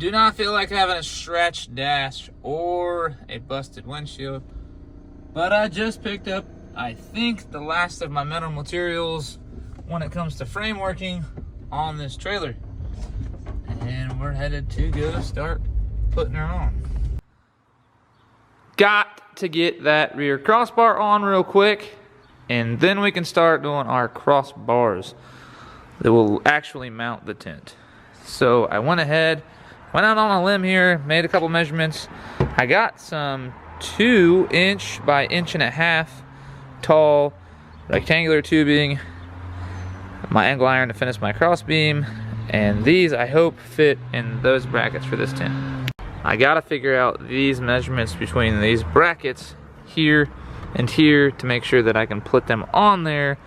Do not feel like having a stretched dash or a busted windshield. But I just picked up, I think, the last of my metal materials when it comes to frame working on this trailer. And we're headed to go start putting her on. Got to get that rear crossbar on real quick, and then we can start doing our crossbars that will actually mount the tent. So I went out on a limb here, made a couple measurements. I got some 2" by 1.5" tall rectangular tubing, my angle iron to finish my cross beam, and these I hope fit in those brackets for this tent. I gotta figure out these measurements between these brackets here and here to make sure that I can put them on there.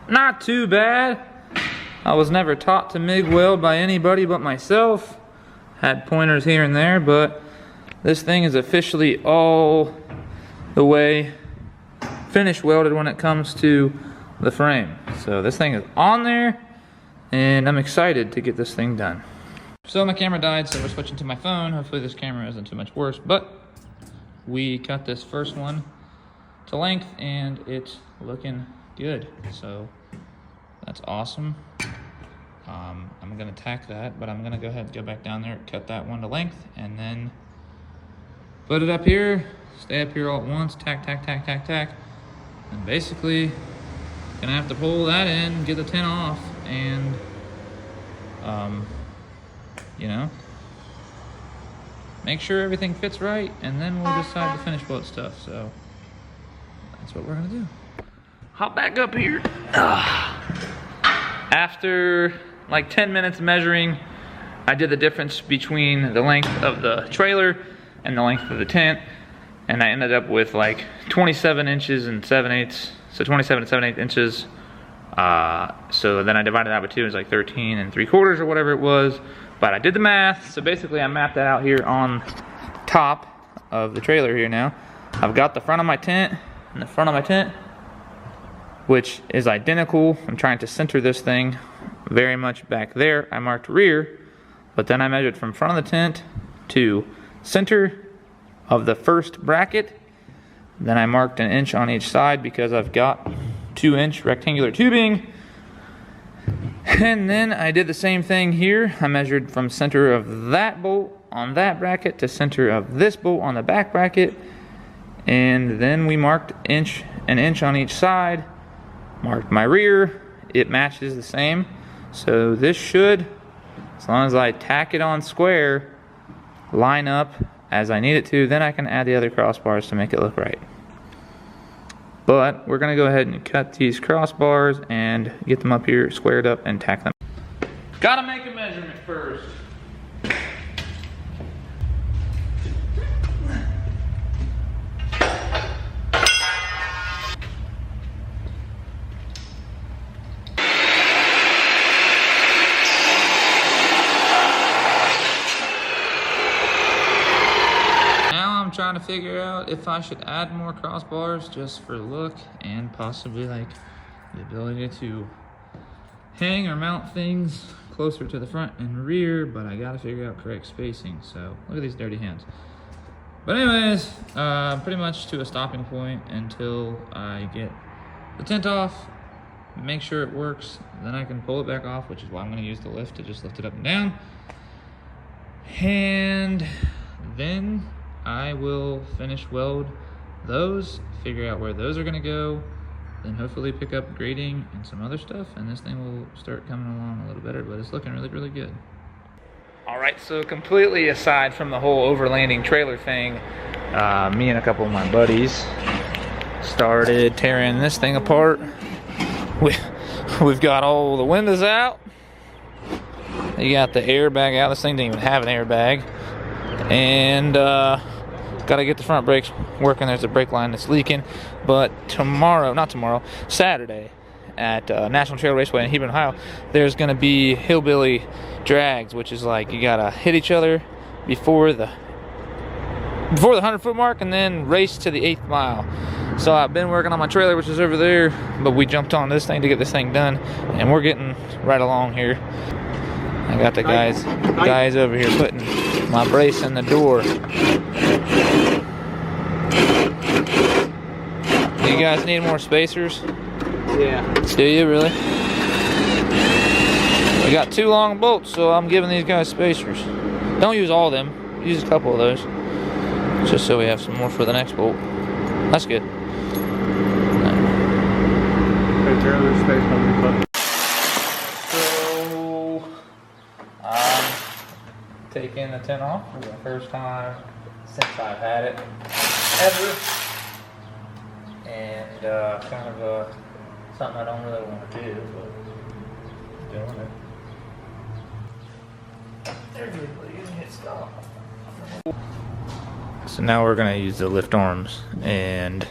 Not too bad. I was never taught to MIG weld by anybody but myself. Had pointers here and there, but this thing is officially all the way finish welded when it comes to the frame. So this thing is on there, and I'm excited to get this thing done. So my camera died, so we're switching to my phone. Hopefully this camera isn't too much worse, but we cut this first one to length and it's looking good. So that's awesome. I'm gonna tack that, but I'm gonna go ahead and go back down there, cut that one to length, and then put it up here, stay up here all at once, tack, tack, tack, tack, tack. And basically, gonna have to pull that in, get the tent off, and you know, make sure everything fits right, and then we'll decide the finish boat stuff. So that's what we're gonna do. Hop back up here. After like 10 minutes measuring, I did the difference between the length of the trailer and the length of the tent, and I ended up with like 27 inches and 7/8, so 27 and 7/8 inches. So then I divided that by 2, it was like 13 3/4 or whatever it was, but I did the math. So basically I mapped that out here on top of the trailer here now. I've got the front of my tent and the front of my tent, which is identical. I'm trying to center this thing very much back there. I marked rear, but then I measured from front of the tent to center of the first bracket. Then I marked 1 inch on each side because I've got 2" rectangular tubing. And then I did the same thing here. I measured from center of that bolt on that bracket to center of this bolt on the back bracket. And then we marked 1 inch on each side. Marked my rear, it matches the same. So this should, as long as I tack it on square, line up as I need it to, then I can add the other crossbars to make it look right. But we're gonna go ahead and cut these crossbars and get them up here squared up and tack them. Gotta make a measurement first. I'm trying to figure out if I should add more crossbars just for look and possibly like the ability to hang or mount things closer to the front and rear, but I gotta figure out correct spacing. So look at these dirty hands. But anyways, pretty much to a stopping point until I get the tent off, make sure it works, then I can pull it back off, which is why I'm gonna use the lift to just lift it up and down. And then I will finish weld those, figure out where those are gonna go, then hopefully pick up grading and some other stuff, and this thing will start coming along a little better, but it's looking really, really good. All right, so completely aside from the whole overlanding trailer thing, me and a couple of my buddies started tearing this thing apart. We've got all the windows out. You got the airbag out. This thing didn't even have an airbag. And got to get the front brakes working. There's a brake line that's leaking. But Saturday at National Trail Raceway in Hebron, Ohio, there's going to be hillbilly drags, which is like you got to hit each other before the 100-foot mark and then race to the 8th mile. So I've been working on my trailer, which is over there, but we jumped on this thing to get this thing done, and we're getting right along here. I got the guys over here putting my brace in the door. You guys need more spacers? Yeah. Do you really? We got 2 long bolts, so I'm giving these guys spacers. Don't use all of them. Use a couple of those, just so we have some more for the next bolt. That's good. So I'm taking the tent off for the first time since I've had it ever, and kind of something I don't really want to do, but doing it. There's everybody gonna hit stop. So now we're gonna use the lift arms and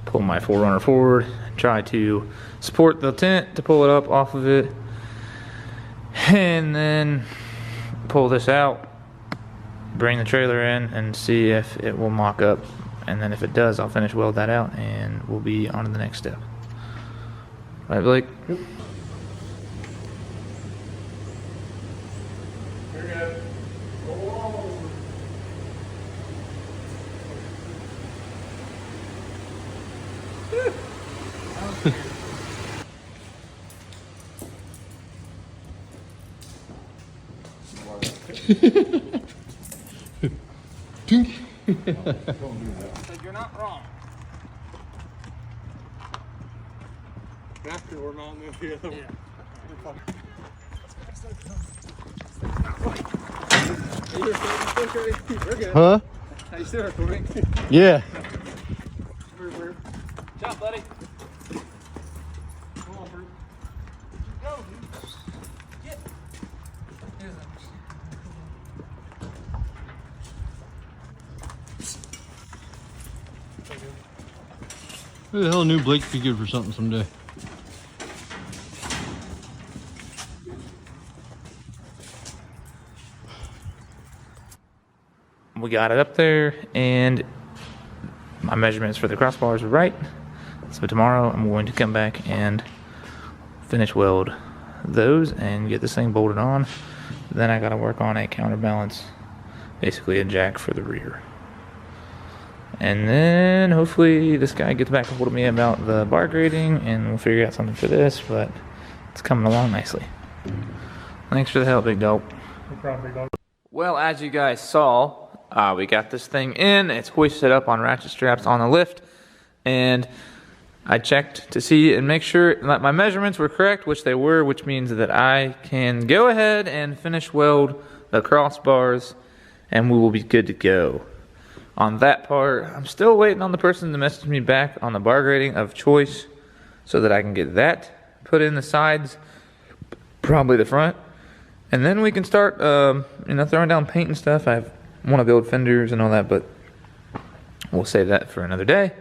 pull my 4Runner forward, try to support the tent to pull it up off of it, and then pull this out, bring the trailer in, and see if it will mock up. And then if it does, I'll finish weld that out and we'll be on to the next step. Right, Blake? Yep. You're good. Go along. You're not wrong. After we're mounting the other one. We're good. Huh? Are you still recording? Yeah. Good job, buddy. Come on, Bert. Go, dude. Get. Who the hell knew Blake could be good for something someday? We got it up there, and my measurements for the crossbars were right. So tomorrow I'm going to come back and finish weld those and get this thing bolted on. Then I got to work on a counterbalance, basically a jack for the rear. And then hopefully this guy gets back a hold of me about the bar grading and we'll figure out something for this, but it's coming along nicely. Thanks for the help, big dog. No problem, big dog. Well, as you guys saw, we got this thing in. It's hoisted up on ratchet straps on the lift, and I checked to see and make sure that my measurements were correct, which they were, which means that I can go ahead and finish weld the crossbars and we will be good to go. On that part, I'm still waiting on the person to message me back on the bar grading of choice so that I can get that put in the sides, probably the front, and then we can start throwing down paint and stuff. I want to build fenders and all that, but we'll save that for another day.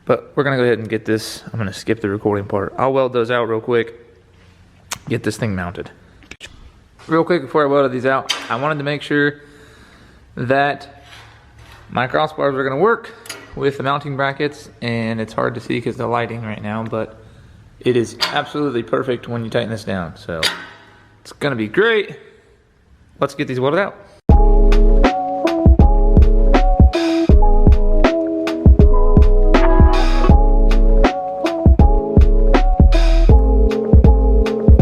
But we're gonna go ahead and get this. I'm gonna skip the recording part. I'll weld those out real quick, get this thing mounted. Real quick before I welded these out, I wanted to make sure that My crossbars are gonna work with the mounting brackets, and it's hard to see because of the lighting right now, but it is absolutely perfect when you tighten this down. So it's gonna be great. Let's get these welded out.